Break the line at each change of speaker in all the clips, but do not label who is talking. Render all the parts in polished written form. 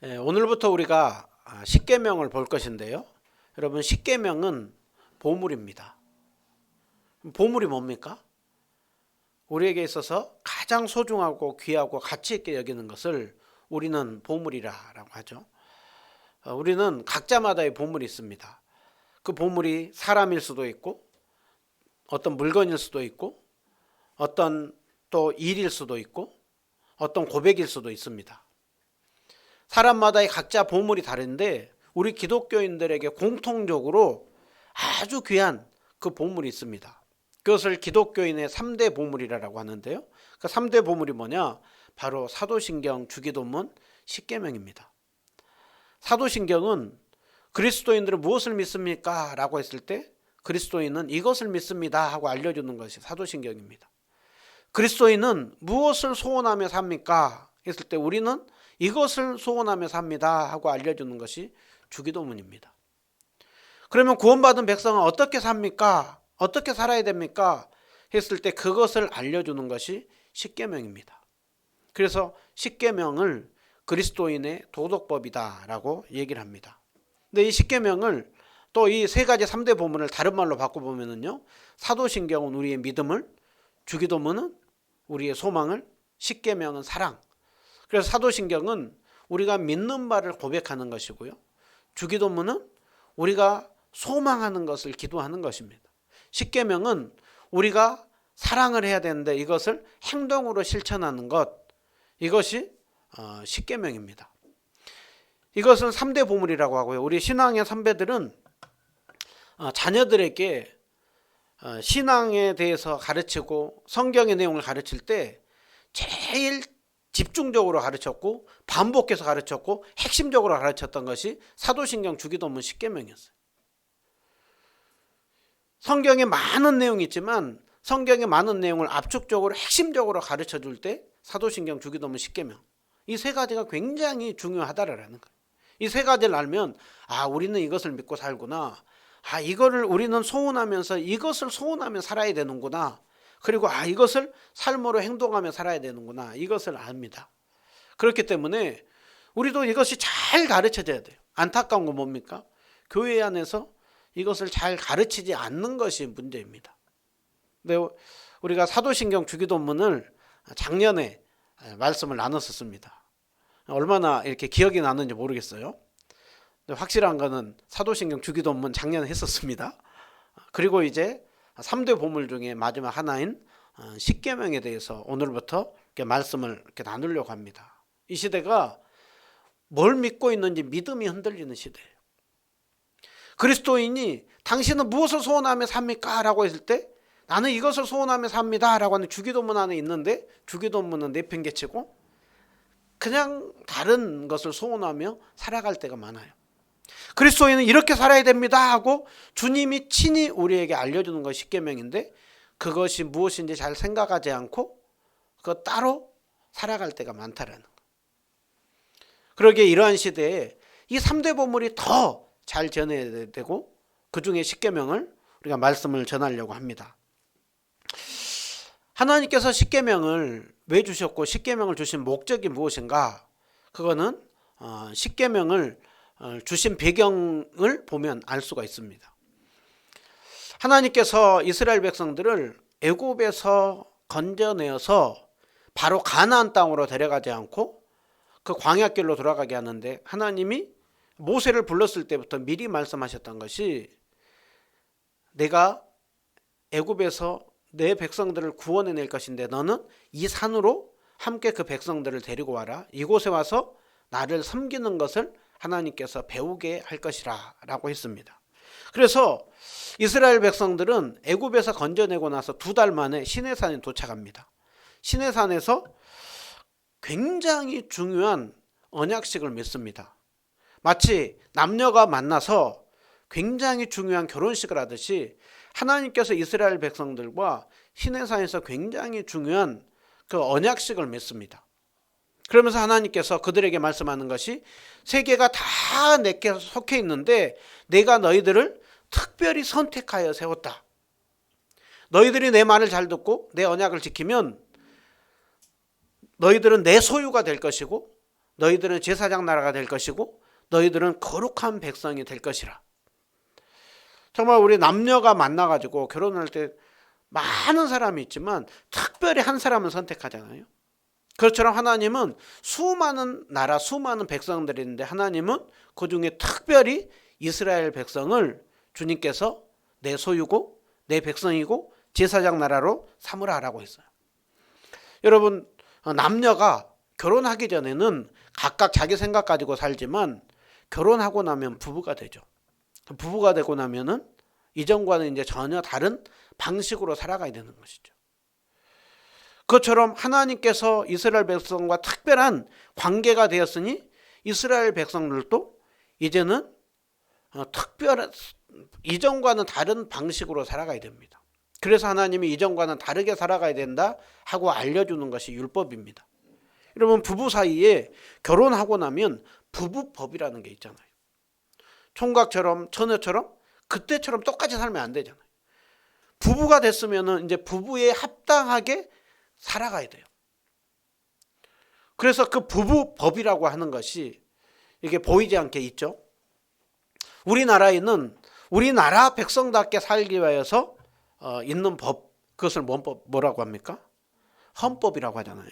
오늘부터 우리가 십계명을 볼 것인데요. 여러분, 십계명은 보물입니다. 보물이 뭡니까? 우리에게 있어서 가장 소중하고 귀하고 가치 있게 여기는 것을 우리는 보물이라고 하죠. 우리는 각자마다의 보물이 있습니다. 그 보물이 사람일 수도 있고 어떤 물건일 수도 있고 어떤 또 일일 수도 있고 어떤 고백일 수도 있습니다. 사람마다의 각자 보물이 다른데 우리 기독교인들에게 공통적으로 아주 귀한 그 보물이 있습니다. 그것을 기독교인의 3대 보물이라고 하는데요. 그 3대 보물이 뭐냐? 바로 사도신경, 주기도문, 십계명입니다. 사도신경은 그리스도인들은 무엇을 믿습니까? 라고 했을 때 그리스도인은 이것을 믿습니다 하고 알려주는 것이 사도신경입니다. 그리스도인은 무엇을 소원하며 삽니까? 했을 때 우리는 이것을 소원하며 삽니다 하고 알려주는 것이 주기도문입니다. 그러면 구원받은 백성은 어떻게 삽니까? 어떻게 살아야 됩니까? 했을 때 그것을 알려주는 것이 십계명입니다. 그래서 십계명을 그리스도인의 도덕법이다라고 얘기를 합니다. 근데 이 십계명을 또 이 세 가지 3대 보문을 다른 말로 바꿔보면요, 사도신경은 우리의 믿음을, 주기도문은 우리의 소망을, 십계명은 사랑. 그래서 사도신경은 우리가 믿는 바를 고백하는 것이고요, 주기도문은 우리가 소망하는 것을 기도하는 것입니다. 십계명은 우리가 사랑을 해야 되는데 이것을 행동으로 실천하는 것, 이것이 십계명입니다. 이것은 3대 보물이라고 하고요. 우리 신앙의 선배들은 자녀들에게 신앙에 대해서 가르치고 성경의 내용을 가르칠 때 제일 집중적으로 가르쳤고 반복해서 가르쳤고 핵심적으로 가르쳤던 것이 사도신경, 주기도문, 십계명이었어요. 성경에 많은 내용이 있지만 성경의 많은 내용을 압축적으로 핵심적으로 가르쳐 줄 때 사도신경, 주기도문, 십계명, 이 세 가지가 굉장히 중요하다라는 거예요. 이 세 가지를 알면 우리는 이것을 믿고 살구나. 이거를 우리는 소원하면서 이것을 소원하며 살아야 되는구나. 그리고 이것을 삶으로 행동하며 살아야 되는구나. 이것을 압니다. 그렇기 때문에 우리도 이것이 잘 가르쳐져야 돼요. 안타까운 건 뭡니까? 교회 안에서 이것을 잘 가르치지 않는 것이 문제입니다. 근데 우리가 사도신경, 주기도문을 작년에 말씀을 나눴었습니다. 얼마나 이렇게 기억이 나는지 모르겠어요. 확실한 거는 사도신경, 주기도문 작년에 했었습니다. 그리고 이제 3대 보물 중에 마지막 하나인 십계명에 대해서 오늘부터 이렇게 말씀을 이렇게 나누려고 합니다. 이 시대가 뭘 믿고 있는지 믿음이 흔들리는 시대예요. 그리스도인이 당신은 무엇을 소원하며 삽니까? 라고 했을 때 나는 이것을 소원하며 삽니다 라고 하는 주기도문 안에 있는데 주기도문은 내팽개치고 그냥 다른 것을 소원하며 살아갈 때가 많아요. 그리스도인은 이렇게 살아야 됩니다 하고 주님이 친히 우리에게 알려주는 것이 십계명인데 그것이 무엇인지 잘 생각하지 않고 그거 따로 살아갈 때가 많다라는 거. 그러기에 이러한 시대에 이 3대 보물이 더 잘 전해야 되고 그 중에 십계명을 우리가 말씀을 전하려고 합니다. 하나님께서 십계명을 왜 주셨고 십계명을 주신 목적이 무엇인가? 그거는 십계명을 주신 배경을 보면 알 수가 있습니다. 하나님께서 이스라엘 백성들을 애굽에서 건져내어서 바로 가나안 땅으로 데려가지 않고 그 광야길로 돌아가게 하는데 하나님이 모세를 불렀을 때부터 미리 말씀하셨던 것이 내가 애굽에서 내 백성들을 구원해낼 것인데 너는 이 산으로 함께 그 백성들을 데리고 와라. 이곳에 와서 나를 섬기는 것을 하나님께서 배우게 할 것이라 라고 했습니다. 그래서 이스라엘 백성들은 애굽에서 건져내고 나서 2달 만에 시내산에 도착합니다. 시내산에서 굉장히 중요한 언약식을 맺습니다. 마치 남녀가 만나서 굉장히 중요한 결혼식을 하듯이 하나님께서 이스라엘 백성들과 시내산에서 굉장히 중요한 그 언약식을 맺습니다. 그러면서 하나님께서 그들에게 말씀하는 것이 세계가 다 내게 속해 있는데 내가 너희들을 특별히 선택하여 세웠다. 너희들이 내 말을 잘 듣고 내 언약을 지키면 너희들은 내 소유가 될 것이고 너희들은 제사장 나라가 될 것이고 너희들은 거룩한 백성이 될 것이라. 정말 우리 남녀가 만나가지고 결혼할 때 많은 사람이 있지만 특별히 한 사람을 선택하잖아요. 그것처럼 하나님은 수많은 나라, 수많은 백성들이 있는데 하나님은 그 중에 특별히 이스라엘 백성을 주님께서 내 소유고 내 백성이고 제사장 나라로 삼으라라고 했어요. 여러분, 남녀가 결혼하기 전에는 각각 자기 생각 가지고 살지만 결혼하고 나면 부부가 되죠. 부부가 되고 나면은 이전과는 이제 전혀 다른 방식으로 살아가야 되는 것이죠. 그것처럼 하나님께서 이스라엘 백성과 특별한 관계가 되었으니 이스라엘 백성들도 이제는 특별한 이전과는 다른 방식으로 살아가야 됩니다. 그래서 하나님이 이전과는 다르게 살아가야 된다 하고 알려주는 것이 율법입니다. 여러분, 부부 사이에 결혼하고 나면 부부법이라는 게 있잖아요. 총각처럼 처녀처럼 그때처럼 똑같이 살면 안 되잖아요. 부부가 됐으면 이제 부부에 합당하게 살아가야 돼요. 그래서 그 부부법이라고 하는 것이 이게 보이지 않게 있죠. 우리나라에는 우리나라 백성답게 살기 위해서 있는 법, 그것을 뭐라고 합니까? 헌법이라고 하잖아요.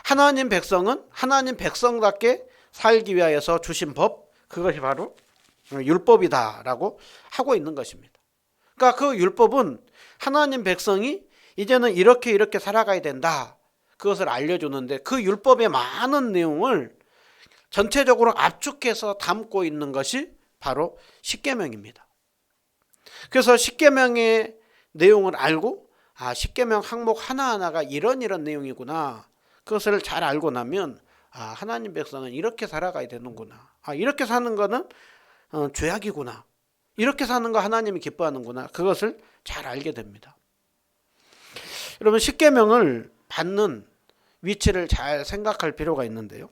하나님 백성은 하나님 백성답게 살기 위하여서 주신 법, 그것이 바로 율법이다라고 하고 있는 것입니다. 그러니까 그 율법은 하나님 백성이 이제는 이렇게 살아가야 된다, 그것을 알려주는데 그 율법의 많은 내용을 전체적으로 압축해서 담고 있는 것이 바로 십계명입니다. 그래서 십계명의 내용을 알고 십계명 항목 하나하나가 이런 내용이구나, 그것을 잘 알고 나면 하나님 백성은 이렇게 살아가야 되는구나, 이렇게 사는 거는 죄악이구나, 이렇게 사는 거 하나님이 기뻐하는구나, 그것을 잘 알게 됩니다. 여러분, 십계명을 받는 위치를 잘 생각할 필요가 있는데요.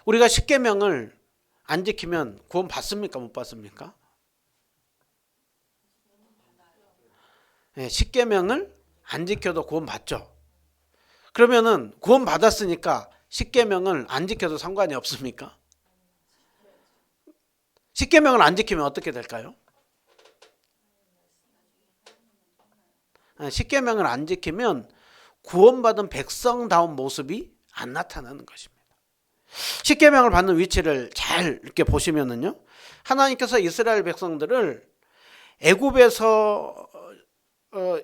우리가 십계명을 안 지키면 구원 받습니까? 못 받습니까? 네, 십계명을 안 지켜도 구원 받죠. 그러면은 구원 받았으니까 십계명을 안 지켜도 상관이 없습니까? 십계명을 안 지키면 어떻게 될까요? 십계명을 안 지키면 구원받은 백성다운 모습이 안 나타나는 것입니다. 십계명을 받는 위치를 잘 이렇게 보시면은요, 하나님께서 이스라엘 백성들을 애굽에서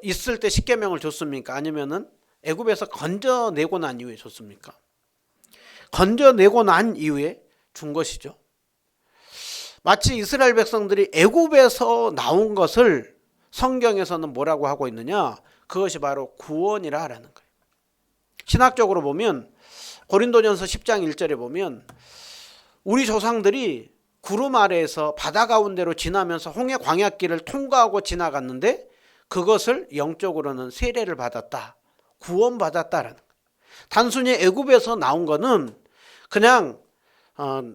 있을 때 십계명을 줬습니까? 아니면은 애굽에서 건져내고 난 이후에 줬습니까? 건져내고 난 이후에 준 것이죠. 마치 이스라엘 백성들이 애굽에서 나온 것을 성경에서는 뭐라고 하고 있느냐? 그것이 바로 구원이라 하라는 거예요. 신학적으로 보면 고린도전서 10장 1절에 보면 우리 조상들이 구름 아래에서 바다 가운데로 지나면서 홍해 광야길을 통과하고 지나갔는데 그것을 영적으로는 세례를 받았다, 구원받았다라는 거예요. 단순히 애굽에서 나온 거는 그냥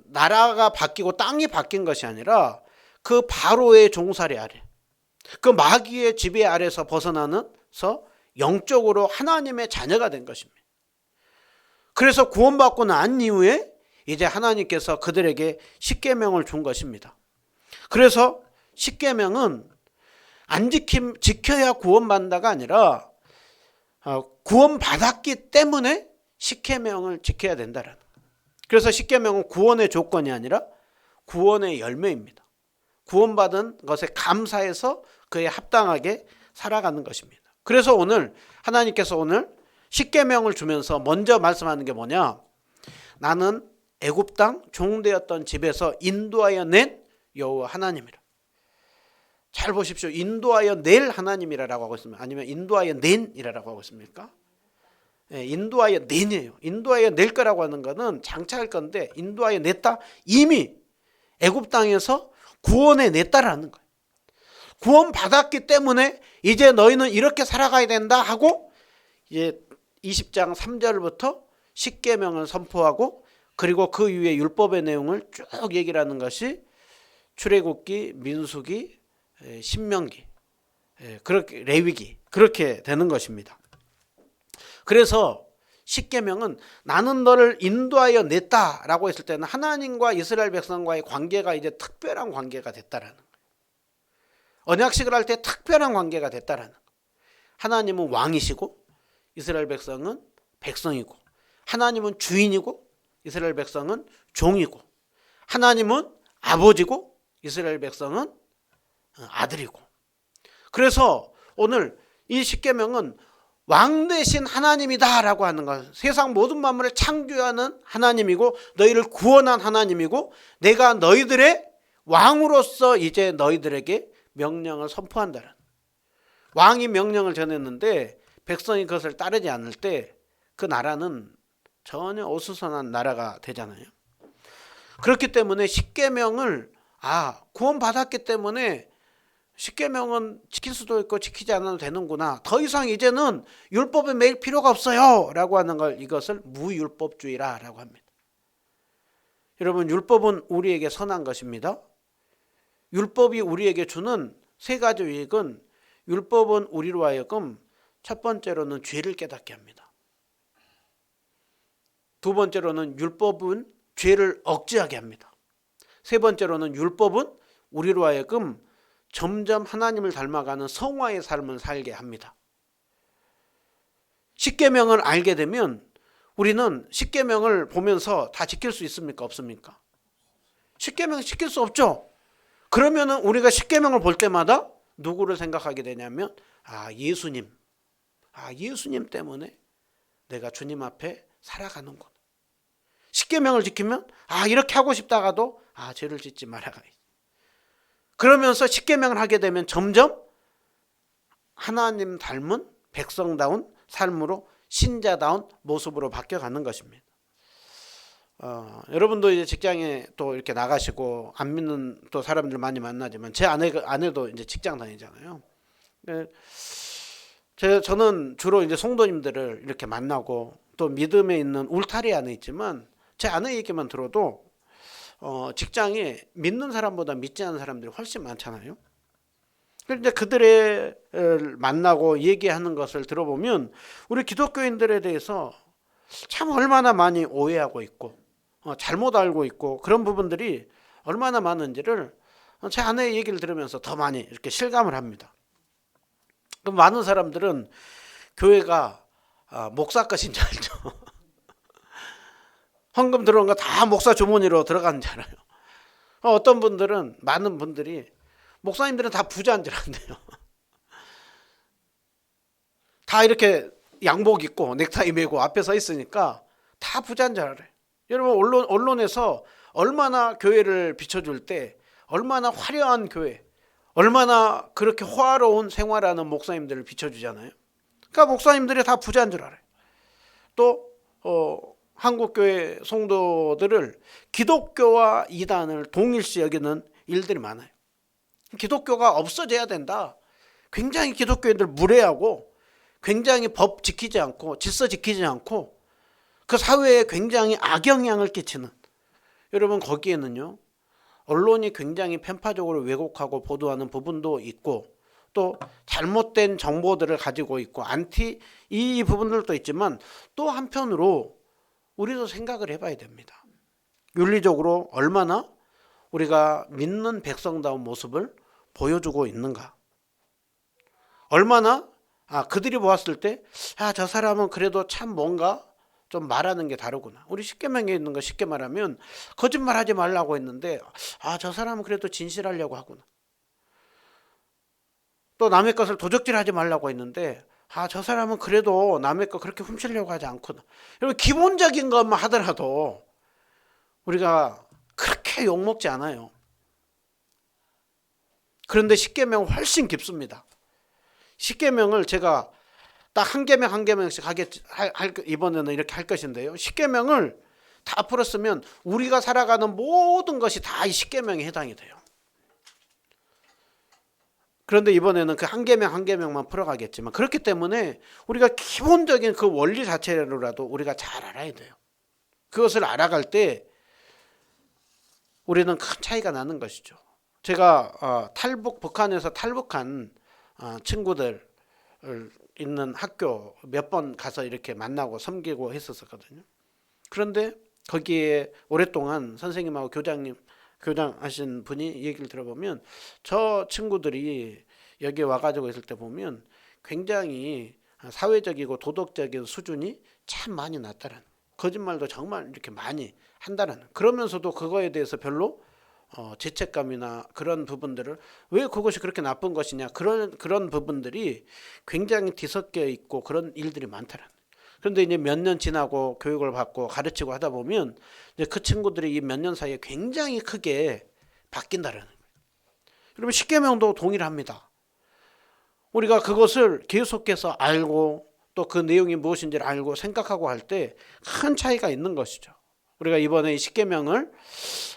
나라가 바뀌고 땅이 바뀐 것이 아니라 그 바로의 종살이 아래, 그 마귀의 지배 아래서 벗어나서 영적으로 하나님의 자녀가 된 것입니다. 그래서 구원받고 난 이후에 이제 하나님께서 그들에게 십계명을 준 것입니다. 그래서 십계명은 안 지켜야 구원받는다가 아니라 구원받았기 때문에 십계명을 지켜야 된다는 거예요. 그래서 십계명은 구원의 조건이 아니라 구원의 열매입니다. 구원받은 것에 감사해서 그에 합당하게 살아가는 것입니다. 그래서 오늘 하나님께서 오늘 십계명을 주면서 먼저 말씀하는 게 뭐냐? 나는 애굽 땅 종되었던 집에서 인도하여 낸 여호와 하나님이라. 잘 보십시오. 인도하여 낼 하나님이라고 하고 있습니다. 아니면 인도하여 낸이라고 하고 있습니까? 네, 인도하여 낸이에요. 인도하여 낼 거라고 하는 것은 장차할 건데, 인도하여 냈다, 이미 애굽 땅에서 구원해 냈다라는 거예요. 구원 받았기 때문에 이제 너희는 이렇게 살아가야 된다 하고 이제 20장 3절부터 십계명을 선포하고, 그리고 그 이후에 율법의 내용을 쭉 얘기를 하는 것이 출애굽기, 민수기, 신명기, 그렇게 레위기, 그렇게 되는 것입니다. 그래서 십계명은 나는 너를 인도하여 냈다라고 했을 때는 하나님과 이스라엘 백성과의 관계가 이제 특별한 관계가 됐다라는 거예요. 언약식을 할 때 특별한 관계가 됐다라는 거예요. 하나님은 왕이시고 이스라엘 백성은 백성이고, 하나님은 주인이고 이스라엘 백성은 종이고, 하나님은 아버지고 이스라엘 백성은 아들이고. 그래서 오늘 이 십계명은 왕 대신 하나님이다라고 하는 것, 세상 모든 만물을 창조하는 하나님이고 너희를 구원한 하나님이고, 내가 너희들의 왕으로서 이제 너희들에게 명령을 선포한다는, 왕이 명령을 전했는데 백성이 그것을 따르지 않을 때 그 나라는 전혀 어수선한 나라가 되잖아요. 그렇기 때문에 십계명을 구원받았기 때문에 십계명은 지킬 수도 있고 지키지 않아도 되는구나, 더 이상 이제는 율법에 매일 필요가 없어요 라고 하는 걸, 이것을 무율법주의라고 합니다. 여러분, 율법은 우리에게 선한 것입니다. 율법이 우리에게 주는 세 가지 유익은, 율법은 우리로 하여금 첫 번째로는 죄를 깨닫게 합니다. 두 번째로는 율법은 죄를 억제하게 합니다. 세 번째로는 율법은 우리로 하여금 점점 하나님을 닮아가는 성화의 삶을 살게 합니다. 십계명을 알게 되면 우리는 십계명을 보면서 다 지킬 수 있습니까? 없습니까? 십계명 지킬 수 없죠. 그러면은 우리가 십계명을 볼 때마다 누구를 생각하게 되냐면, 예수님. 예수님 때문에 내가 주님 앞에 살아가는구나. 십계명을 지키면 이렇게 하고 싶다가도 죄를 짓지 말아가. 그러면서 십계명을 하게 되면 점점 하나님 닮은 백성다운 삶으로, 신자다운 모습으로 바뀌어가는 것입니다. 여러분도 이제 직장에 또 이렇게 나가시고 안 믿는 또 사람들 많이 만나지만, 제 아내도 이제 직장 다니잖아요. 저는 주로 이제 성도님들을 이렇게 만나고 또 믿음에 있는 울타리 안에 있지만, 제 아내 얘기만 들어도 직장에 믿는 사람보다 믿지 않는 사람들이 훨씬 많잖아요. 그런데 그들을 만나고 얘기하는 것을 들어보면 우리 기독교인들에 대해서 참 얼마나 많이 오해하고 있고 잘못 알고 있고, 그런 부분들이 얼마나 많은지를 제 아내의 얘기를 들으면서 더 많이 이렇게 실감을 합니다. 그럼 많은 사람들은 교회가 목사 것인 줄 알죠. 헌금 들어온 거 다 목사 주머니로 들어가는 줄 알아요. 어떤 분들은, 많은 분들이 목사님들은 다 부자인 줄 안대요. 다 이렇게 양복 입고 넥타이 메고 앞에 서 있으니까 다 부자인 줄 알아요. 여러분, 언론에서 얼마나 교회를 비춰줄 때 얼마나 화려한 교회, 얼마나 그렇게 호화로운 생활하는 목사님들을 비춰주잖아요. 그러니까 목사님들이 다 부자인 줄 알아요. 또 한국교회 성도들을 기독교와 이단을 동일시 여기는 일들이 많아요. 기독교가 없어져야 된다. 굉장히 기독교인들 무례하고, 굉장히 법 지키지 않고 질서 지키지 않고 그 사회에 굉장히 악영향을 끼치는, 여러분, 거기에는요 언론이 굉장히 편파적으로 왜곡하고 보도하는 부분도 있고, 또 잘못된 정보들을 가지고 있고 이 부분들도 있지만, 또 한편으로 우리도 생각을 해봐야 됩니다. 윤리적으로 얼마나 우리가 믿는 백성다운 모습을 보여주고 있는가. 얼마나 그들이 보았을 때 저 사람은 그래도 참 뭔가 좀 말하는 게 다르구나. 우리 십계명에 있는 거 쉽게 말하면 거짓말하지 말라고 했는데 저 사람은 그래도 진실하려고 하구나. 또 남의 것을 도적질하지 말라고 했는데 저 사람은 그래도 남의 거 그렇게 훔치려고 하지 않구나. 여러분, 기본적인 것만 하더라도 우리가 그렇게 욕먹지 않아요. 그런데 십계명은 훨씬 깊습니다. 십계명을 제가 딱 한 계명 한 계명씩 이번에는 이렇게 할 것인데요. 십계명을 다 풀었으면 우리가 살아가는 모든 것이 다 이 십계명에 해당이 돼요. 그런데 이번에는 그 한 계명 한 계명만 풀어가겠지만, 그렇기 때문에 우리가 기본적인 그 원리 자체로라도 우리가 잘 알아야 돼요. 그것을 알아갈 때 우리는 큰 차이가 나는 것이죠. 제가 북한에서 탈북한 친구들 있는 학교 몇 번 가서 이렇게 만나고 섬기고 했었거든요. 그런데 거기에 오랫동안 선생님하고 교장하신 분이 얘기를 들어보면 저 친구들이 여기 와가지고 있을 때 보면 굉장히 사회적이고 도덕적인 수준이 참 많이 낮다라는, 거짓말도 정말 이렇게 많이 한다라는, 그러면서도 그거에 대해서 별로 죄책감이나 그런 부분들을, 왜 그것이 그렇게 나쁜 것이냐, 그런 부분들이 굉장히 뒤섞여 있고 그런 일들이 많다라는. 그런데 이제 몇 년 지나고 교육을 받고 가르치고 하다 보면 이제 그 친구들이 이 몇 년 사이에 굉장히 크게 바뀐다라는 거예요. 여러분, 십계명도 동일합니다. 우리가 그것을 계속해서 알고 또 그 내용이 무엇인지를 알고 생각하고 할 때 큰 차이가 있는 것이죠. 우리가 이번에 이 십계명을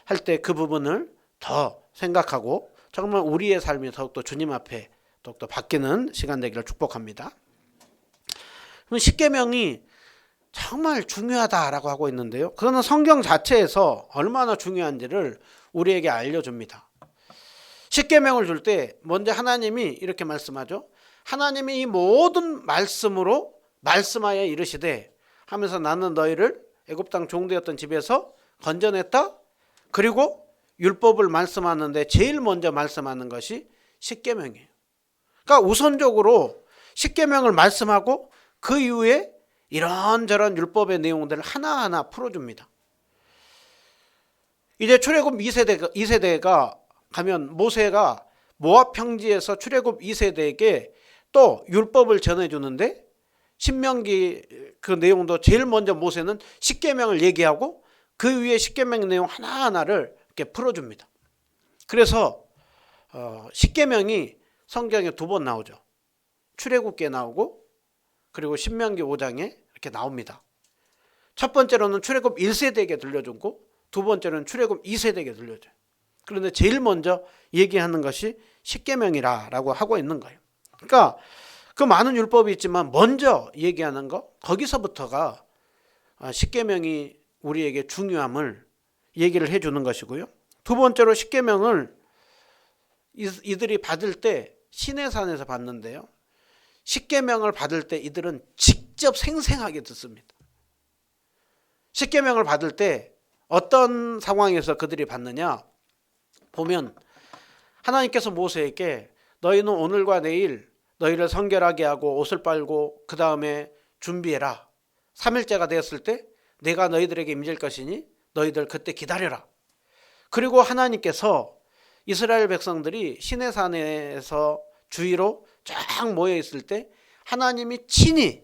할 때 그 부분을 더 생각하고 정말 우리의 삶이 더욱더 주님 앞에 더욱더 바뀌는 시간 되기를 축복합니다. 십계명이 정말 중요하다라고 하고 있는데요. 그거는 성경 자체에서 얼마나 중요한지를 우리에게 알려줍니다. 십계명을 줄 때 먼저 하나님이 이렇게 말씀하죠. 하나님이 이 모든 말씀으로 말씀하여 이르시되 하면서 나는 너희를 애굽 땅 종되었던 집에서 건져냈다. 그리고 율법을 말씀하는데 제일 먼저 말씀하는 것이 십계명이에요. 그러니까 우선적으로 십계명을 말씀하고 그 이후에 이런저런 율법의 내용들을 하나하나 풀어줍니다. 이제 출애굽 2세대가 가면 모세가 모압 평지에서 출애굽 2세대에게 또 율법을 전해주는데, 신명기 그 내용도 제일 먼저 모세는 십계명을 얘기하고 그 위에 십계명 내용 하나하나를 이렇게 풀어줍니다. 그래서 십계명이 성경에 2번 나오죠. 출애굽기에 나오고 그리고 신명기 5장에 이렇게 나옵니다. 첫 번째로는 출애굽 1세대에게 들려주고 두 번째로는 출애굽 2세대에게 들려줘요. 그런데 제일 먼저 얘기하는 것이 십계명이라고 하고 있는 거예요. 그러니까 그 많은 율법이 있지만 먼저 얘기하는 거, 거기서부터가 십계명이 우리에게 중요함을 얘기를 해주는 것이고요. 두 번째로 십계명을 이들이 받을 때 시내산에서 받는데요. 십계명을 받을 때 이들은 직접 생생하게 듣습니다. 십계명을 받을 때 어떤 상황에서 그들이 받느냐 보면, 하나님께서 모세에게 너희는 오늘과 내일 너희를 성결하게 하고 옷을 빨고 그 다음에 준비해라. 3일째가 되었을 때 내가 너희들에게 임질 것이니 너희들 그때 기다려라. 그리고 하나님께서 이스라엘 백성들이 시내산에서 주위로 쫙 모여 있을 때 하나님이 친히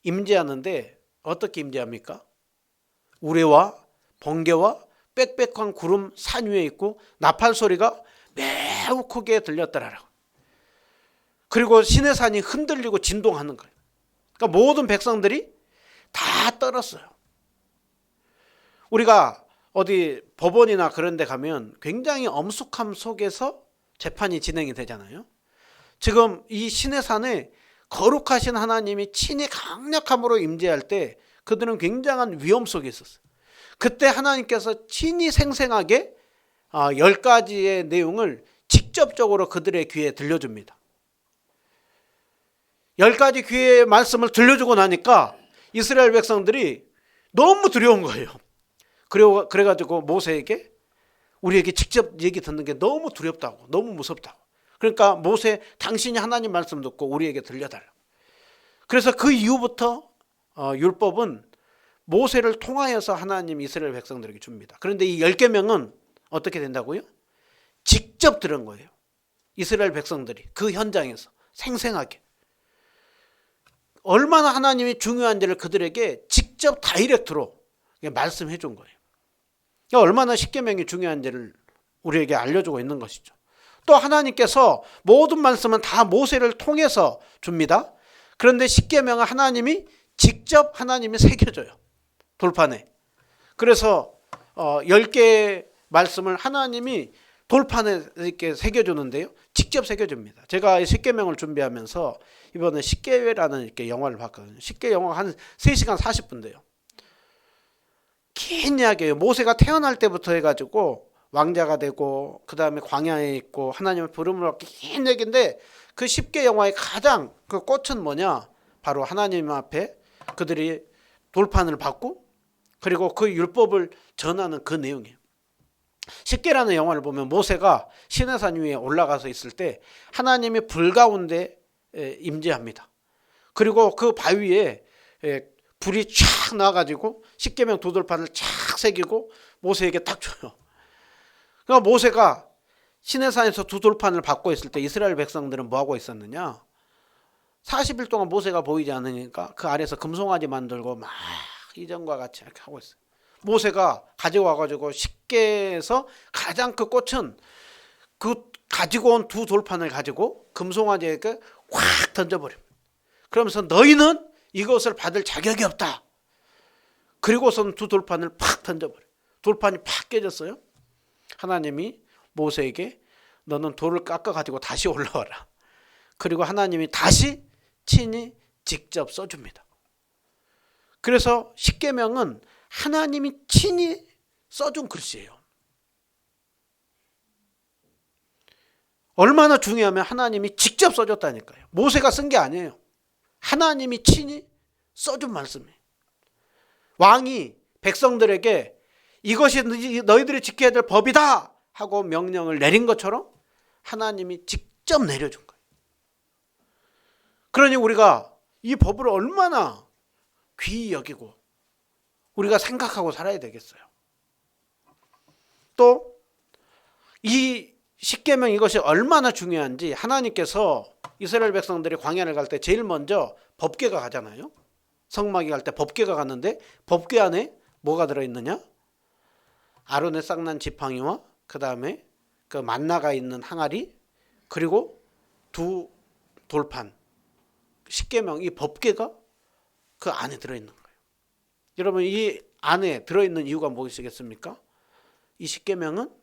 임재하는데 어떻게 임재합니까? 우레와 번개와 빽빽한 구름 산 위에 있고 나팔 소리가 매우 크게 들렸더라. 그리고 시내산이 흔들리고 진동하는 거예요. 그러니까 모든 백성들이 다 떨었어요. 우리가 어디 법원이나 그런 데 가면 굉장히 엄숙함 속에서 재판이 진행이 되잖아요. 지금 이 시내산에 거룩하신 하나님이 친히 강력함으로 임재할 때 그들은 굉장한 위험 속에 있었어요. 그때 하나님께서 친히 생생하게 10가지의 내용을 직접적으로 그들의 귀에 들려줍니다. 10가지 귀의 말씀을 들려주고 나니까 이스라엘 백성들이 너무 두려운 거예요. 그래가지고 모세에게 우리에게 직접 얘기 듣는 게 너무 두렵다고, 너무 무섭다고. 그러니까 모세, 당신이 하나님 말씀 듣고 우리에게 들려달라. 그래서 그 이후부터 율법은 모세를 통하여서 하나님 이스라엘 백성들에게 줍니다. 그런데 이 10계명은 어떻게 된다고요? 직접 들은 거예요. 이스라엘 백성들이 그 현장에서 생생하게. 얼마나 하나님이 중요한지를 그들에게 직접 다이렉트로 말씀해 준 거예요. 그러니까 얼마나 십계명이 중요한지를 우리에게 알려주고 있는 것이죠. 또 하나님께서 모든 말씀은 다 모세를 통해서 줍니다. 그런데 십계명은 하나님이 직접 새겨줘요. 돌판에. 그래서 10개의 말씀을 하나님이 돌판에 이렇게 새겨주는데요. 직접 새겨줍니다. 제가 십계명을 준비하면서 이번에 십계회라는 이렇게 영화를 봤거든요. 십계 영화 한 3시간 40분 돼요. 긴 이야기예요. 모세가 태어날 때부터 해가지고 왕자가 되고 그 다음에 광야에 있고 하나님의 부름을 받기 긴 얘기인데 그 10개 영화의 가장 그 꽃은 뭐냐? 바로 하나님 앞에 그들이 돌판을 받고 그리고 그 율법을 전하는 그 내용이에요. 10개라는 영화를 보면 모세가 시내산 위에 올라가서 있을 때 하나님이 불 가운데 임재합니다. 그리고 그 바위에 불이 쫙 나가지고 10계명 두 돌판을 쫙 새기고 모세에게 딱 줘요. 그러니까 모세가 시내산에서 두 돌판을 받고 있을 때 이스라엘 백성들은 뭐하고 있었느냐? 40일 동안 모세가 보이지 않으니까 그 아래서 금송아지 만들고 막 이전과 같이 이렇게 하고 있어요. 모세가 가지고 와가지고 10개에서 가장 그 꽃은 그 가지고 온 두 돌판을 가지고 금송아지에게 확 던져버립니다. 그러면서 너희는 이것을 받을 자격이 없다. 그리고선 두 돌판을 팍 던져버려요. 돌판이 팍 깨졌어요. 하나님이 모세에게 너는 돌을 깎아가지고 다시 올라와라. 그리고 하나님이 다시 친히 직접 써줍니다. 그래서 십계명은 하나님이 친히 써준 글씨예요. 얼마나 중요하면 하나님이 직접 써줬다니까요. 모세가 쓴 게 아니에요. 하나님이 친히 써준 말씀이에요. 왕이 백성들에게 이것이 너희들이 지켜야 될 법이다 하고 명령을 내린 것처럼 하나님이 직접 내려준 거예요. 그러니 우리가 이 법을 얼마나 귀히 여기고 우리가 생각하고 살아야 되겠어요. 또 이 십계명 이것이 얼마나 중요한지 하나님께서 이스라엘 백성들이 광야를 갈 때 제일 먼저 법궤가 가잖아요. 성막에 갈 때 법궤가 갔는데 법궤 안에 뭐가 들어있느냐? 아론의 쌍난 지팡이와 그 다음에 그 만나가 있는 항아리 그리고 두 돌판 십계명 이 법궤가 그 안에 들어있는 거예요. 여러분 이 안에 들어있는 이유가 무엇이겠습니까? 이 십계명은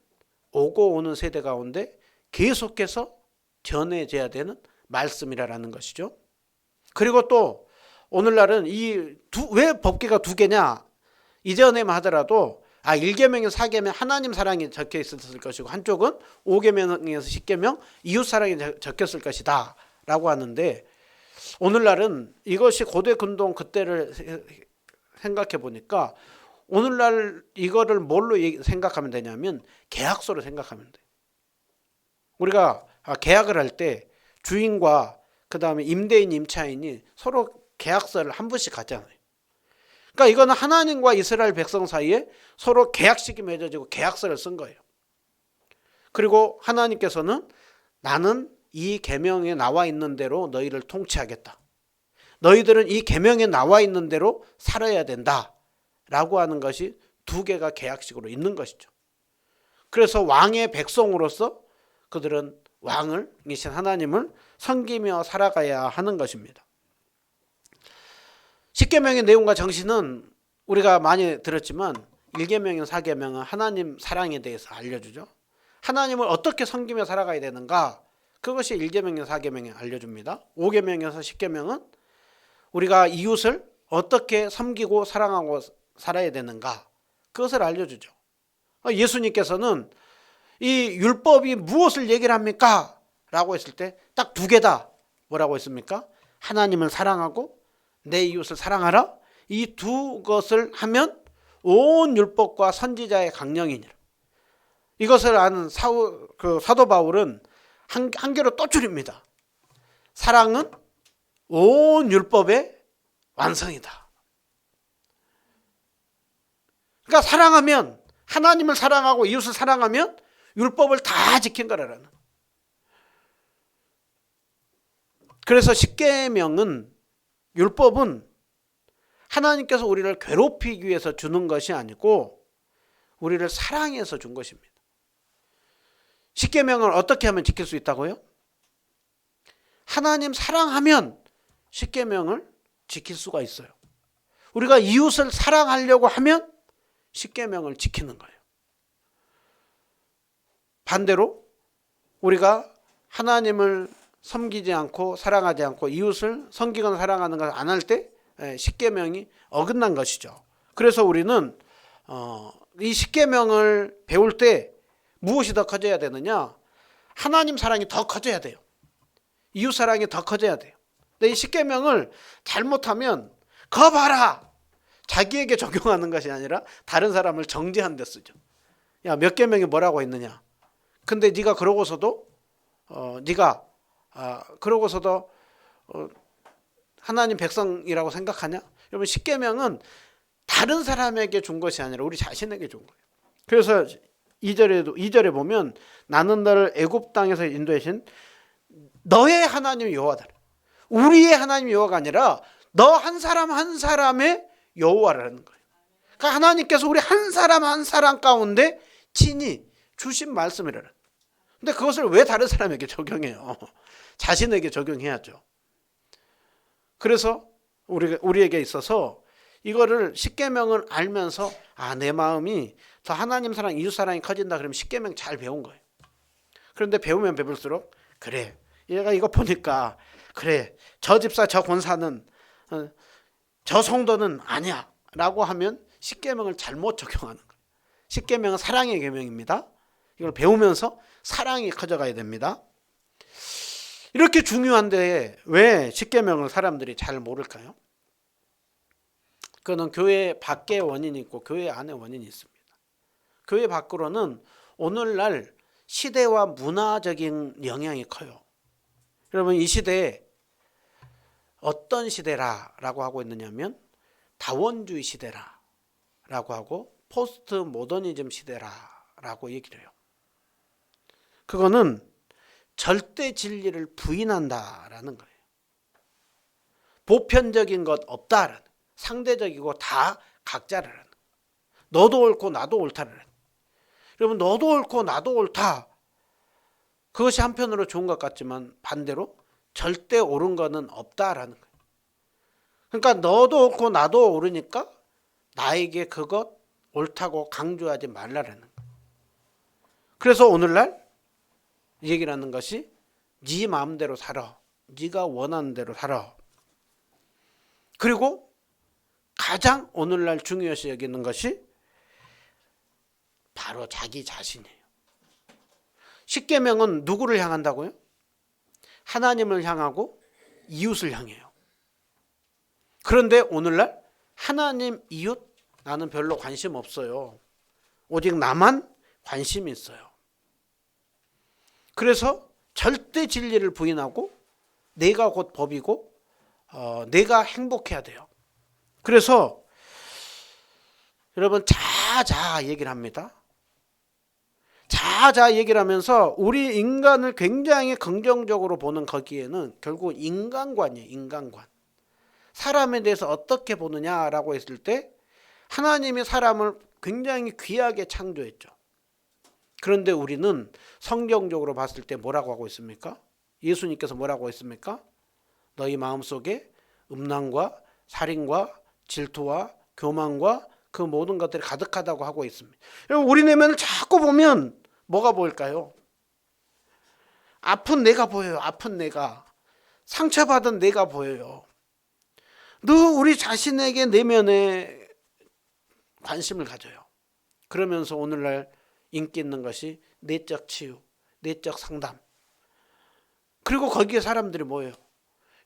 오고 오는 세대 가운데 계속해서 전해져야 되는 말씀이라는 것이죠. 그리고 또 오늘날은 왜 법궤가 두 개냐? 이전에만 하더라도 1계명에서 4계명 하나님 사랑이 적혀 있었을 것이고 한쪽은 5계명에서 10계명 이웃 사랑이 적혔을 것이다 라고 하는데 오늘날은 이것이 고대 근동 그때를 생각해 보니까 오늘날 이거를 뭘로 생각하면 되냐면 계약서로 생각하면 돼요. 우리가 계약을 할 때 주인과 그 다음에 임대인, 임차인이 서로 계약서를 한 번씩 갖잖아요. 그러니까 이거는 하나님과 이스라엘 백성 사이에 서로 계약식이 맺어지고 계약서를 쓴 거예요. 그리고 하나님께서는 나는 이 계명에 나와 있는 대로 너희를 통치하겠다. 너희들은 이 계명에 나와 있는 대로 살아야 된다. 라고 하는 것이 두 개가 계약식으로 있는 것이죠. 그래서 왕의 백성으로서 그들은 왕을 이신 하나님을 섬기며 살아가야 하는 것입니다. 십계명의 내용과 정신은 우리가 많이 들었지만 1계명이나 4계명은 하나님 사랑에 대해서 알려주죠. 하나님을 어떻게 섬기며 살아가야 되는가 그것이 1계명이나 4계명에 알려줍니다. 5계명에서 10계명은 우리가 이웃을 어떻게 섬기고 사랑하고 살아야 되는가 그것을 알려주죠. 예수님께서는 이 율법이 무엇을 얘기를 합니까? 라고 했을 때 딱 두 개다. 뭐라고 했습니까? 하나님을 사랑하고 내 이웃을 사랑하라. 이 두 것을 하면 온 율법과 선지자의 강령이니라. 이것을 아는 사도 바울은 한 개로 또 줄입니다. 사랑은 온 율법의 완성이다. 그러니까 사랑하면 하나님을 사랑하고 이웃을 사랑하면 율법을 다 지킨 거라는. 그래서 십계명은 율법은 하나님께서 우리를 괴롭히기 위해서 주는 것이 아니고 우리를 사랑해서 준 것입니다. 십계명을 어떻게 하면 지킬 수 있다고요? 하나님 사랑하면 십계명을 지킬 수가 있어요. 우리가 이웃을 사랑하려고 하면 십계명을 지키는 거예요. 반대로 우리가 하나님을 섬기지 않고 사랑하지 않고 이웃을 섬기거나 사랑하는 것을 안 할 때 십계명이 어긋난 것이죠. 그래서 우리는 이 십계명을 배울 때 무엇이 더 커져야 되느냐? 하나님 사랑이 더 커져야 돼요. 이웃사랑이 더 커져야 돼요. 근데 이 십계명을 잘못하면 거 봐라! 자기에게 적용하는 것이 아니라 다른 사람을 정죄하는 데 쓰죠. 야, 몇 계명이 뭐라고 했느냐. 근데 네가 그러고서도 하나님 백성이라고 생각하냐? 여러분, 십계명은 다른 사람에게 준 것이 아니라 우리 자신에게 준 거예요. 그래서 2절에 보면 나는 너를 애굽 땅에서 인도하신 너의 하나님 여호와다. 우리의 하나님 여호와가 아니라 너 한 사람 한 사람의 여호와라는 거예요. 그러니까 하나님께서 우리 한 사람 한 사람 가운데 친히 주신 말씀이라는. 근데 그것을 왜 다른 사람에게 적용해요? 자신에게 적용해야죠. 그래서 우리에게 있어서 이거를 십계명을 알면서 내 마음이 더 하나님 사랑, 이웃 사랑이 커진다 그러면 십계명 잘 배운 거예요. 그런데 배우면 배울수록 그래, 얘가 이거 보니까 그래, 저 집사 저 권사는 저 성도는 아니야 라고 하면 십계명을 잘못 적용하는 거예요. 십계명은 사랑의 계명입니다. 이걸 배우면서 사랑이 커져가야 됩니다. 이렇게 중요한데 왜 십계명을 사람들이 잘 모를까요? 그거는 교회 밖에 원인이 있고 교회 안에 원인이 있습니다. 교회 밖으로는 오늘날 시대와 문화적인 영향이 커요. 여러분, 이 시대에 어떤 시대라고 하고 있느냐면 다원주의 시대라고 하고 포스트 모더니즘 시대라고 얘기를 해요. 그거는 절대 진리를 부인한다라는 거예요. 보편적인 것 없다라는, 상대적이고 다 각자라는, 너도 옳고 나도 옳다라는. 여러분, 너도 옳고 나도 옳다, 그것이 한편으로 좋은 것 같지만 반대로 절대 옳은 것은 없다라는 거예요. 그러니까 너도 옳고 나도 옳으니까 나에게 그것 옳다고 강조하지 말라라는 거예요. 그래서 오늘날 얘기를 하는 것이 네 마음대로 살아, 네가 원하는 대로 살아. 그리고 가장 오늘날 중요시 여기는 것이 바로 자기 자신이에요. 십계명은 누구를 향한다고요? 하나님을 향하고 이웃을 향해요. 그런데 오늘날 하나님, 이웃 나는 별로 관심 없어요. 오직 나만 관심이 있어요. 그래서 절대 진리를 부인하고 내가 곧 법이고 내가 행복해야 돼요. 그래서 여러분, 자자 얘기를 합니다. 자자 얘기를 하면서 우리 인간을 굉장히 긍정적으로 보는 거기에는 결국 인간관이에요. 인간관. 사람에 대해서 어떻게 보느냐라고 했을 때 하나님이 사람을 굉장히 귀하게 창조했죠. 그런데 우리는 성경적으로 봤을 때 뭐라고 하고 있습니까? 예수님께서 뭐라고 했습니까? 너희 마음속에 음란과 살인과 질투와 교만과 그 모든 것들이 가득하다고 하고 있습니다. 여러분, 우리 내면을 자꾸 보면 뭐가 보일까요? 아픈 내가 보여요. 아픈 내가. 상처받은 내가 보여요. 늘 우리 자신에게 내면에 관심을 가져요. 그러면서 오늘날 인기 있는 것이 내적 치유, 내적 상담. 그리고 거기에 사람들이 뭐예요?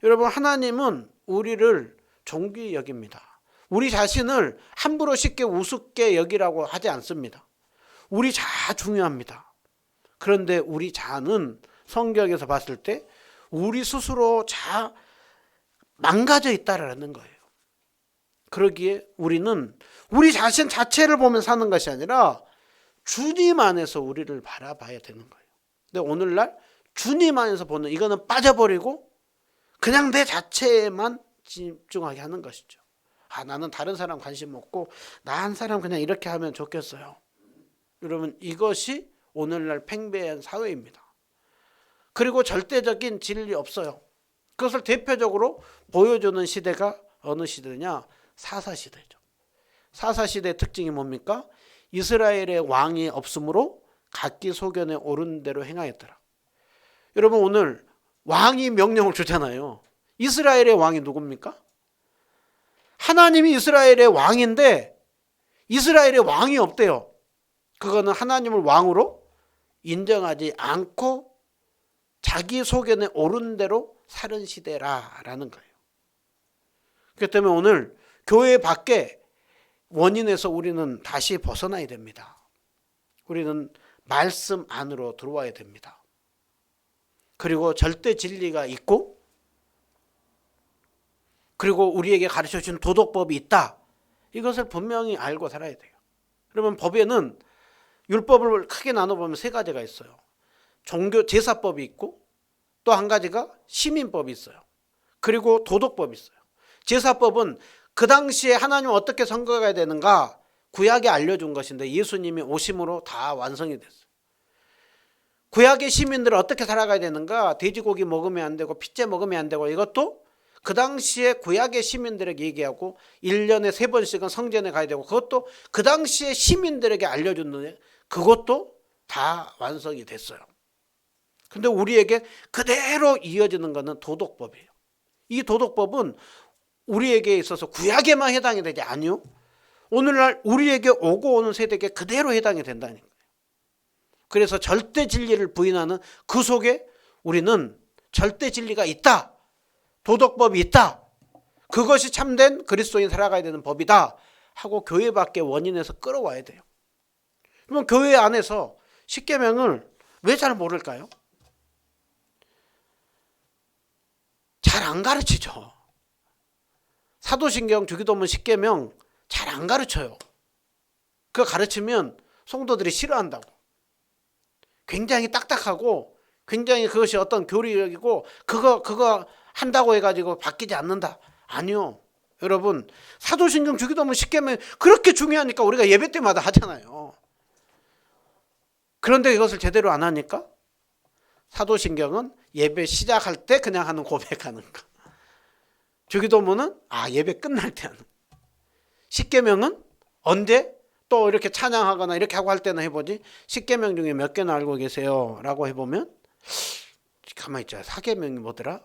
여러분, 하나님은 우리를 존귀히 여깁니다. 우리 자신을 함부로 쉽게 우습게 여기라고 하지 않습니다. 우리 자아 중요합니다. 그런데 우리 자아는 성경에서 봤을 때 우리 스스로 자아 망가져 있다라는 거예요. 그러기에 우리는 우리 자신 자체를 보면 사는 것이 아니라 주님 안에서 우리를 바라봐야 되는 거예요. 근데 오늘날 주님 안에서 보는 이거는 빠져버리고 그냥 내 자체에만 집중하게 하는 것이죠. 나는 다른 사람 관심 없고 나 한 사람 그냥 이렇게 하면 좋겠어요. 여러분, 이것이 오늘날 팽배한 사회입니다. 그리고 절대적인 진리 없어요. 그것을 대표적으로 보여주는 시대가 어느 시대냐? 사사시대죠. 사사시대의 특징이 뭡니까? 이스라엘의 왕이 없으므로 각기 소견에 옳은 대로 행하였더라. 여러분, 오늘 왕이 명령을 주잖아요. 이스라엘의 왕이 누굽니까? 하나님이 이스라엘의 왕인데 이스라엘의 왕이 없대요. 그거는 하나님을 왕으로 인정하지 않고 자기 소견에 옳은 대로 사는 시대라라는 거예요. 그렇기 때문에 오늘 교회 밖에 원인에서 우리는 다시 벗어나야 됩니다. 우리는 말씀 안으로 들어와야 됩니다. 그리고 절대 진리가 있고, 그리고 우리에게 가르쳐준 도덕법이 있다. 이것을 분명히 알고 살아야 돼요. 그러면 법에는 율법을 크게 나눠보면 세 가지가 있어요. 종교 제사법이 있고, 또 한 가지가 시민법이 있어요. 그리고 도덕법이 있어요. 제사법은 그 당시에 하나님을 어떻게 섬겨야 되는가 구약에 알려준 것인데 예수님이 오심으로 다 완성이 됐어요. 구약의 시민들은 어떻게 살아가야 되는가, 돼지고기 먹으면 안 되고 핏째 먹으면 안 되고, 이것도 그 당시에 구약의 시민들에게 얘기하고 1년에 3번씩은 성전에 가야 되고, 그것도 그 당시에 시민들에게 알려줬는데 그것도 다 완성이 됐어요. 근데 우리에게 그대로 이어지는 것은 도덕법이에요. 이 도덕법은 우리에게 있어서 구약에만 해당이 되지 아니요. 오늘날 우리에게 오고 오는 세대에게 그대로 해당이 된다는 거예요. 그래서 절대 진리를 부인하는 그 속에 우리는 절대 진리가 있다. 도덕법이 있다. 그것이 참된 그리스도인 살아가야 되는 법이다. 하고 교회 밖에 원인에서 끌어와야 돼요. 그러면 교회 안에서 십계명을 왜 잘 모를까요? 잘 안 가르치죠. 사도신경, 주기도문, 십계명 잘 안 가르쳐요. 그거 가르치면 성도들이 싫어한다고. 굉장히 딱딱하고 굉장히 그것이 어떤 교리력이고 그거 한다고 해가지고 바뀌지 않는다. 아니요. 여러분, 사도신경, 주기도문, 십계명 그렇게 중요하니까 우리가 예배 때마다 하잖아요. 그런데 이것을 제대로 안 하니까 사도신경은 예배 시작할 때 그냥 하는 고백하는 거. 주기도문은 예배 끝날 때 하는 거. 십계명은 언제 또 이렇게 찬양하거나 이렇게 하고 할 때는 해보지, 십계명 중에 몇 개나 알고 계세요? 라고 해보면 가만히 있자. 4계명이 뭐더라?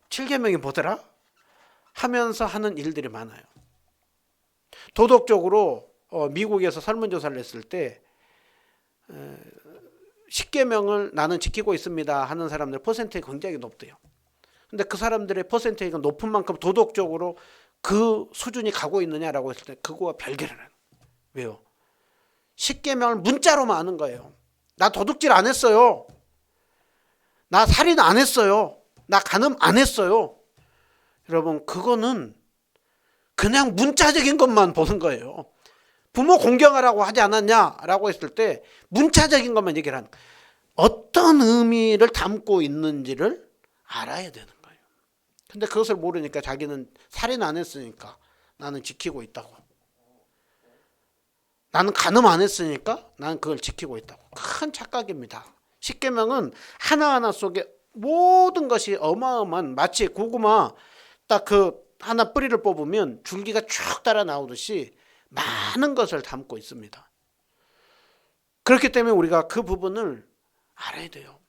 7계명이 뭐더라? 하면서 하는 일들이 많아요. 도덕적으로 미국에서 설문조사를 했을 때 10계명을 나는 지키고 있습니다 하는 사람들 퍼센테이지가 굉장히 높대요. 근데 그 사람들의 퍼센테이지가 높은 만큼 도덕적으로 그 수준이 가고 있느냐라고 했을 때 그거와 별개를 해요. 왜요? 10계명을 문자로만 아는 거예요. 나 도둑질 안 했어요. 나 살인 안 했어요. 나 간음 안 했어요. 여러분, 그거는 그냥 문자적인 것만 보는 거예요. 부모 공경하라고 하지 않았냐라고 했을 때 문자적인 것만 얘기를 하는 거예요. 어떤 의미를 담고 있는지를 알아야 되는 거예요. 근데 그것을 모르니까 자기는 살인 안 했으니까 나는 지키고 있다고. 나는 간음 안 했으니까 나는 그걸 지키고 있다고. 큰 착각입니다. 십계명은 하나하나 속에 모든 것이 어마어마한, 마치 고구마 딱 그 하나 뿌리를 뽑으면 줄기가 쭉 따라 나오듯이 많은 것을 담고 있습니다. 그렇기 때문에 우리가 그 부분을 알아야 돼요.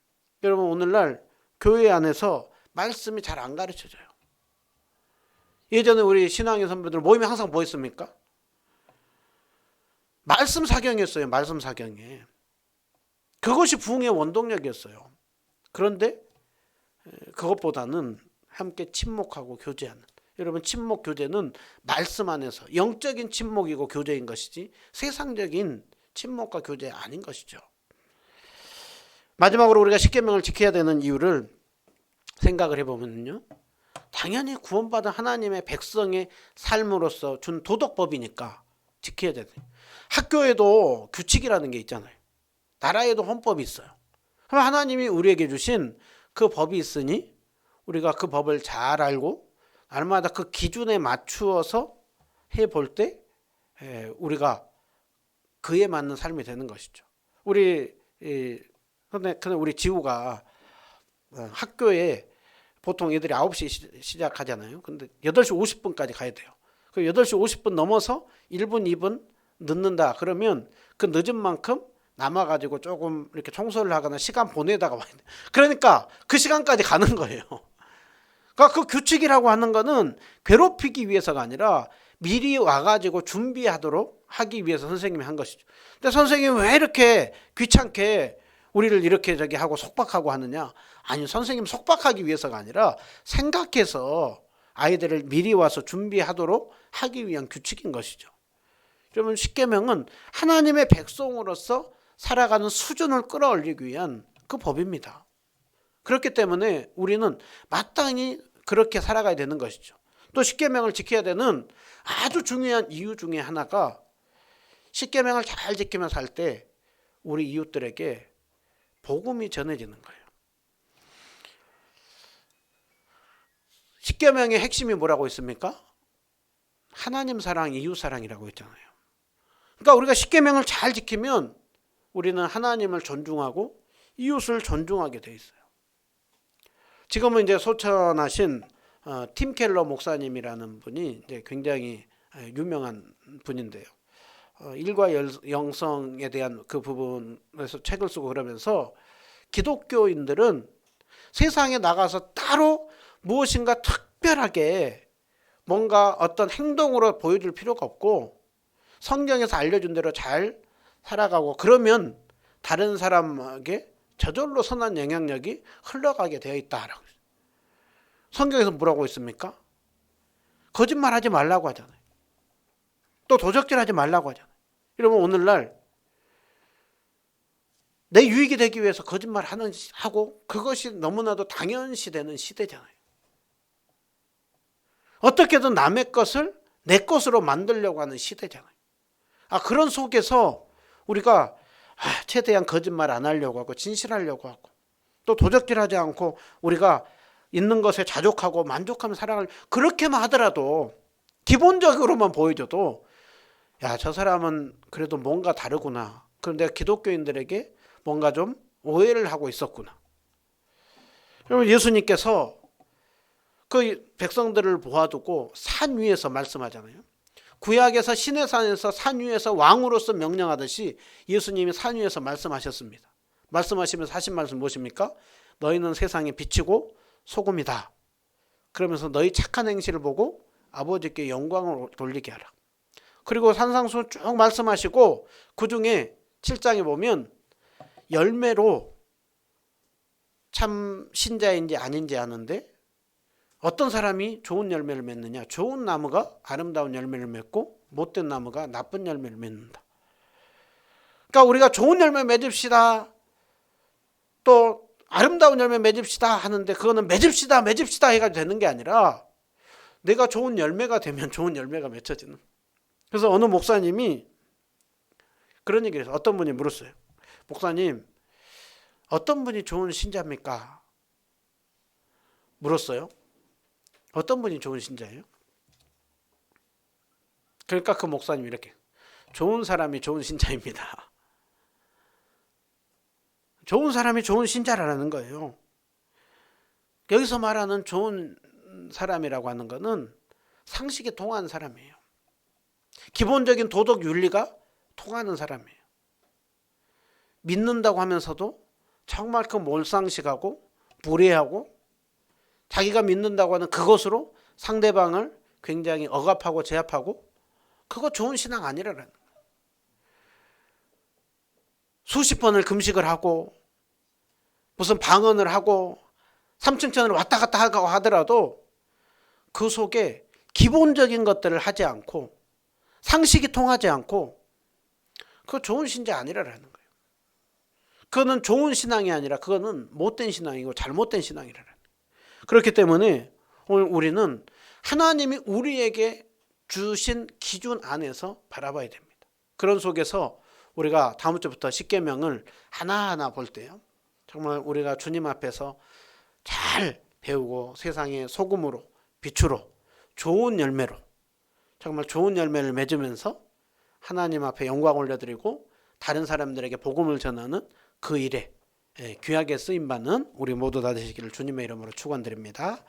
여러분, 오늘날 교회 안에서 말씀이 잘 안 가르쳐져요. 예전에 우리 신앙의 선배들 모임에 항상 뭐 했습니까? 말씀 사경이었어요. 말씀 사경에. 그것이 부흥의 원동력이었어요. 그런데 그것보다는 함께 침묵하고 교제하는, 여러분, 침묵 교제는 말씀 안에서 영적인 침묵이고 교제인 것이지 세상적인 침묵과 교제 아닌 것이죠. 마지막으로 우리가 십계명을 지켜야 되는 이유를 생각을 해보면요, 당연히 구원받은 하나님의 백성의 삶으로서 준 도덕법이니까 지켜야 되는. 학교에도 규칙이라는 게 있잖아요. 나라에도 헌법이 있어요. 그럼 하나님이 우리에게 주신 그 법이 있으니 우리가 그 법을 잘 알고 날마다 그 기준에 맞추어서 해볼 때 우리가 그에 맞는 삶이 되는 것이죠. 근데 우리 지우가 학교에 보통 애들이 9시 시작하잖아요. 근데 8시 50분까지 가야 돼요. 그 8시 50분 넘어서 1분, 2분 늦는다. 그러면 그 늦은 만큼 남아가지고 조금 이렇게 청소를 하거나 시간 보내다가 와야 돼. 그러니까 그 시간까지 가는 거예요. 그러니까 그 규칙이라고 하는 거는 괴롭히기 위해서가 아니라 미리 와가지고 준비하도록 하기 위해서 선생님이 한 것이죠. 근데 선생님이 왜 이렇게 귀찮게 우리를 이렇게 저기 하고 속박하고 하느냐? 아니, 선생님 속박하기 위해서가 아니라 생각해서 아이들을 미리 와서 준비하도록 하기 위한 규칙인 것이죠. 그러면 십계명은 하나님의 백성으로서 살아가는 수준을 끌어올리기 위한 그 법입니다. 그렇기 때문에 우리는 마땅히 그렇게 살아가야 되는 것이죠. 또 십계명을 지켜야 되는 아주 중요한 이유 중에 하나가 십계명을 잘 지키며 살 때 우리 이웃들에게 복음이 전해지는 거예요. 십계명의 핵심이 뭐라고 있습니까? 하나님 사랑, 이웃 사랑이라고 했잖아요. 그러니까 우리가 십계명을 잘 지키면 우리는 하나님을 존중하고 이웃을 존중하게 돼 있어요. 지금은 이제 소천하신 팀 켈러 목사님이라는 분이 이제 굉장히 유명한 분인데요. 일과 영성에 대한 그 부분에서 책을 쓰고 그러면서 기독교인들은 세상에 나가서 따로 무엇인가 특별하게 뭔가 어떤 행동으로 보여줄 필요가 없고 성경에서 알려준 대로 잘 살아가고 그러면 다른 사람에게 저절로 선한 영향력이 흘러가게 되어 있다라고. 성경에서 뭐라고 있습니까? 거짓말하지 말라고 하잖아요. 또 도적질하지 말라고 하잖아요. 이러면 오늘날 내 유익이 되기 위해서 거짓말하고 그것이 너무나도 당연시되는 시대잖아요. 어떻게든 남의 것을 내 것으로 만들려고 하는 시대잖아요. 그런 속에서 우리가 최대한 거짓말 안 하려고 하고 진실하려고 하고 또 도적질하지 않고 우리가 있는 것에 자족하고 만족하며 살아갈 그렇게만 하더라도 기본적으로만 보여줘도 야, 저 사람은 그래도 뭔가 다르구나. 그런데 기독교인들에게 뭔가 좀 오해를 하고 있었구나. 그러면 예수님께서 그 백성들을 보아두고 산 위에서 말씀하잖아요. 구약에서 시내산에서 산 위에서 왕으로서 명령하듯이 예수님이 산 위에서 말씀하셨습니다. 말씀하시면서 하신 말씀 무엇입니까? 너희는 세상의 빛이고 소금이다. 그러면서 너희 착한 행실을 보고 아버지께 영광을 돌리게 하라. 그리고 산상수 쭉 말씀하시고 그 중에 7장에 보면 열매로 참 신자인지 아닌지 아는데 어떤 사람이 좋은 열매를 맺느냐? 좋은 나무가 아름다운 열매를 맺고 못된 나무가 나쁜 열매를 맺는다. 그러니까 우리가 좋은 열매 맺읍시다. 또 아름다운 열매 맺읍시다 하는데 그거는 맺읍시다 해가지고 되는 게 아니라 내가 좋은 열매가 되면 좋은 열매가 맺혀지는. 그래서 어느 목사님이 그런 얘기를 해서 어떤 분이 물었어요. 목사님, 어떤 분이 좋은 신자입니까? 물었어요. 어떤 분이 좋은 신자예요? 그러니까 그 목사님이 이렇게 좋은 사람이 좋은 신자입니다. 좋은 사람이 좋은 신자라는 거예요. 여기서 말하는 좋은 사람이라고 하는 것은 상식이 통하는 사람이에요. 기본적인 도덕 윤리가 통하는 사람이에요. 믿는다고 하면서도 정말 그 몰상식하고 무례하고 자기가 믿는다고 하는 그것으로 상대방을 굉장히 억압하고 제압하고 그거 좋은 신앙 아니라는 거예요. 수십 번을 금식을 하고 무슨 방언을 하고 삼층천을 왔다 갔다 하고 하더라도 그 속에 기본적인 것들을 하지 않고 상식이 통하지 않고 그거 좋은 신자 아니라는 거예요. 그거는 좋은 신앙이 아니라 그거는 못된 신앙이고 잘못된 신앙이라는 거예요. 그렇기 때문에 오늘 우리는 하나님이 우리에게 주신 기준 안에서 바라봐야 됩니다. 그런 속에서 우리가 다음 주부터 십계명을 하나하나 볼 때요. 정말 우리가 주님 앞에서 잘 배우고 세상의 소금으로 빛으로 좋은 열매로 정말 좋은 열매를 맺으면서 하나님 앞에 영광 올려드리고 다른 사람들에게 복음을 전하는 그 일에 귀하게 쓰임받는 우리 모두 다 되시기를 주님의 이름으로 축원드립니다.